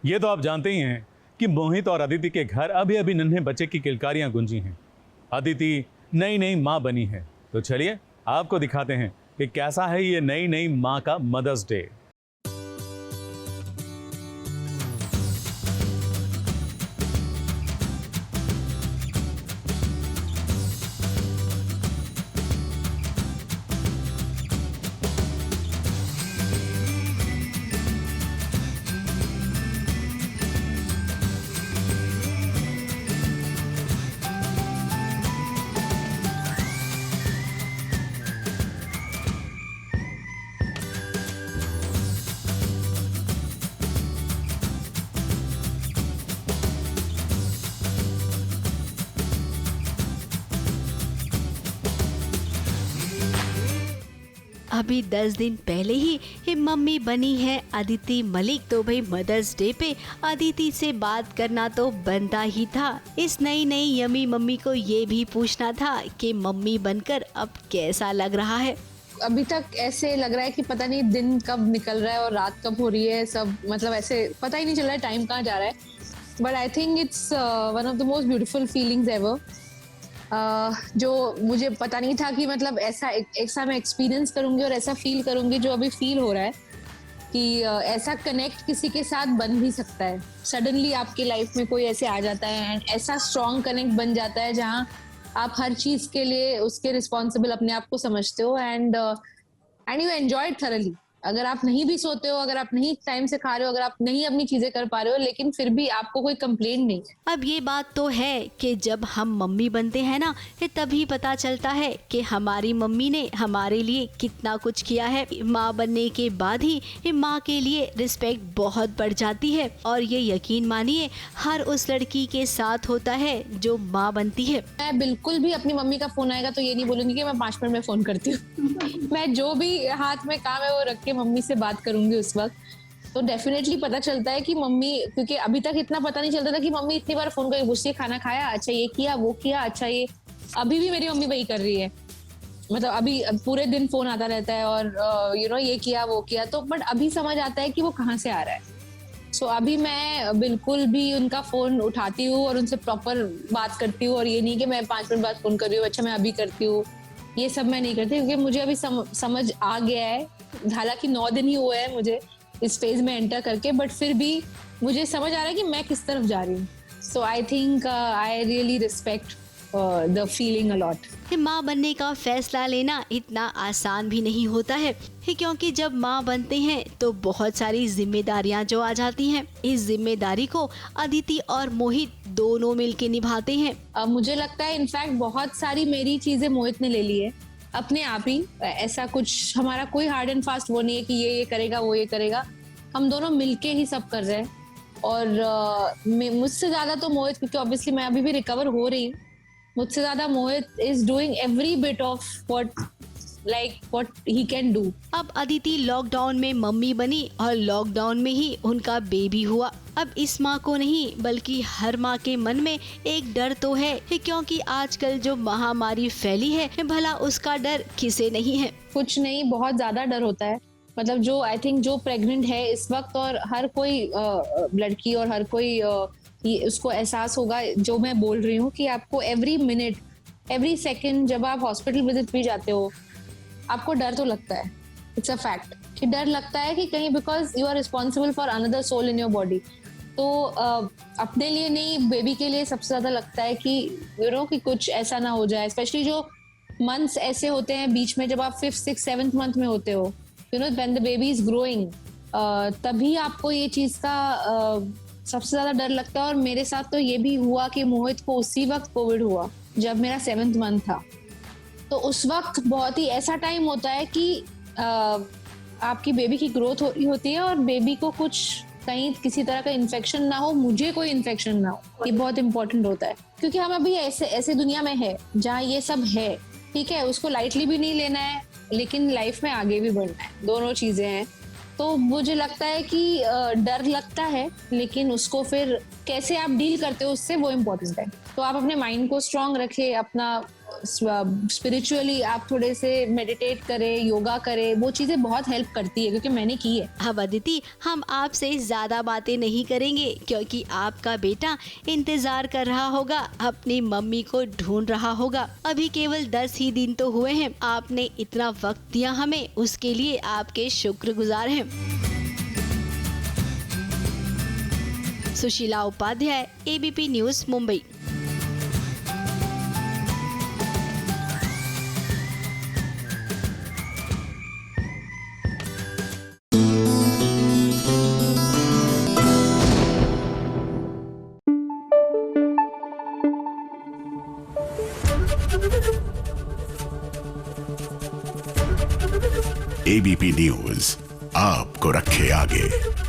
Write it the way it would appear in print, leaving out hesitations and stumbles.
ये तो आप जानते ही हैं कि मोहित और अदिति के घर अभी अभी नन्हे बच्चे की किलकारियां गूंजी हैं। अदिति नई नई माँ बनी है, तो चलिए आपको दिखाते हैं कि कैसा है ये नई नई माँ का मदर्स डे। अभी 10 दिन पहले ही ये मम्मी बनी है अदिति मलिक। तो भाई मदर्स डे पे अदिति से बात करना तो बनता ही था। इस नई नई यमी मम्मी को ये भी पूछना था कि मम्मी बनकर अब कैसा लग रहा है। अभी तक ऐसे लग रहा है कि पता नहीं दिन कब निकल रहा है और रात कब हो रही है, सब मतलब ऐसे पता ही नहीं चल रहा है टाइम कहाँ जा रहा है। But I think it's one of the most beautiful feelings ever, जो मुझे पता नहीं था कि मतलब ऐसा मैं एक्सपीरियंस करूंगी और ऐसा फील करूंगी जो अभी फील हो रहा है कि ऐसा कनेक्ट किसी के साथ बन भी सकता है। सडनली आपकी लाइफ में कोई ऐसे आ जाता है एंड ऐसा स्ट्रॉन्ग कनेक्ट बन जाता है जहाँ आप हर चीज के लिए उसके रिस्पॉन्सिबल अपने आप को समझते हो and you enjoy it thoroughly. अगर आप नहीं भी सोते हो, अगर आप नहीं टाइम से खा रहे हो, अगर आप नहीं अपनी चीजें कर पा रहे हो, लेकिन फिर भी आपको कोई कंप्लेंट नहीं है। अब ये बात तो है कि जब हम मम्मी बनते हैं ना, तभी पता चलता है कि हमारी मम्मी ने हमारे लिए कितना कुछ किया है। माँ बनने के बाद ही माँ के लिए रिस्पेक्ट बहुत बढ़ जाती है और ये यकीन मानिए हर उस लड़की के साथ होता है जो माँ बनती है। मैं बिल्कुल भी अपनी मम्मी का फोन आएगा तो ये नहीं बोलूंगी कि मैं 5 मिनट में फोन करती हूँ। मैं जो भी हाथ में काम है वो रख के मम्मी से बात करूंगी उस वक्त। तो डेफिनेटली पता चलता है कि मम्मी, क्योंकि अभी तक इतना पता नहीं चलता था कि मम्मी इतनी बार फोन करके पूछती है खाना खाया, अच्छा ये किया वो किया, अच्छा ये। अभी भी मेरी मम्मी वही कर रही है, मतलब अभी पूरे दिन फोन आता रहता है और ये किया वो किया। तो बट अभी समझ आता है कि वो कहाँ से आ रहा है। सो अभी मैं बिल्कुल भी उनका फोन उठाती हूँ और उनसे प्रॉपर बात करती हूँ, और ये नहीं कि मैं 5 मिनट बाद फोन कर रही हूँ, अच्छा मैं अभी करती हूँ, ये सब मैं नहीं करती। क्योंकि मुझे अभी समझ आ गया है, हालांकि 9 दिन ही हुए हैं मुझे इस फेज में एंटर करके, बट फिर भी मुझे समझ आ रहा है कि मैं किस तरफ जा रही हूँ। So I think I really respect the feeling a lot. माँ बनने का फैसला लेना इतना आसान भी नहीं होता है, क्योंकि जब माँ बनते हैं तो बहुत सारी जिम्मेदारियाँ जो आ जाती हैं। इस जिम्मेदारी को अदिति और मोहित दोनों मिलके निभाते हैं। मुझे लगता है इनफैक्ट बहुत सारी मेरी चीजें मोहित ने ले ली है अपने आप ही। ऐसा कुछ हमारा कोई हार्ड एंड फास्ट वो नहीं है कि ये करेगा वो ये करेगा, हम दोनों मिलके ही सब कर रहे हैं। और मुझसे ज्यादा तो मोहित, क्योंकि ऑब्वियसली मैं अभी भी रिकवर हो रही हूँ, मुझसे ज्यादा Mohit is doing every bit of what he can do. अब अदिति लॉकडाउन में मम्मी बनी और लॉकडाउन में ही उनका बेबी हुआ। अब इस माँ को नहीं बल्कि हर माँ के मन में एक डर तो है, क्योंकि आजकल जो महामारी फैली है, भला उसका डर किसे नहीं है। कुछ नहीं, बहुत ज्यादा डर होता है। मतलब जो आई थिंक जो प्रेग्नेंट है इस वक्त, और हर कोई लड़की और हर कोई उसको एहसास होगा जो मैं बोल रही हूँ, कि आपको एवरी मिनट एवरी सेकेंड जब आप हॉस्पिटल विजिट भी जाते हो, आपको डर तो लगता है। इट्स अ फैक्ट कि डर लगता है कि कहीं, because you are responsible for another soul in your body. तो अपने लिए नहीं, बेबी के लिए सबसे ज्यादा लगता है कि कि कुछ ऐसा ना हो जाए। स्पेशली जो मंथ्स ऐसे होते हैं बीच में, जब आप 5th 6th 7th मंथ में होते हो, when the baby is growing, तभी आपको ये चीज का सबसे ज्यादा डर लगता है। और मेरे साथ तो ये भी हुआ कि मोहित को उसी वक्त कोविड हुआ जब मेरा 7th मंथ था। तो उस वक्त बहुत ही ऐसा टाइम होता है कि आपकी बेबी की ग्रोथ हो रही होती है और बेबी को कुछ कहीं किसी तरह का इन्फेक्शन ना हो, मुझे कोई इन्फेक्शन ना हो। ये बहुत इंपॉर्टेंट होता है, क्योंकि हम अभी ऐसे दुनिया में है जहाँ ये सब है। ठीक है, उसको लाइटली भी नहीं लेना है, लेकिन लाइफ में आगे भी बढ़ना है, दोनों चीजें हैं। तो मुझे लगता है कि डर लगता है, लेकिन उसको फिर कैसे आप डील करते हो उससे, वो इम्पोर्टेंट है। तो आप अपने माइंड को स्ट्रांग रखें, अपना स्पिरिचुअली आप थोड़े से मेडिटेट करें, योगा करें, वो चीजें बहुत हेल्प करती है, क्योंकि मैंने की है। अब अदिति, हम आपसे ज्यादा बातें नहीं करेंगे क्योंकि आपका बेटा इंतजार कर रहा होगा, अपनी मम्मी को ढूंढ रहा होगा। अभी केवल 10 ही दिन तो हुए हैं, आपने इतना वक्त दिया हमें, उसके लिए आपके शुक्रगुजार हैं। Sushila Upadhyay, ABP news, Mumbai. ABP news आपको रखे आगे।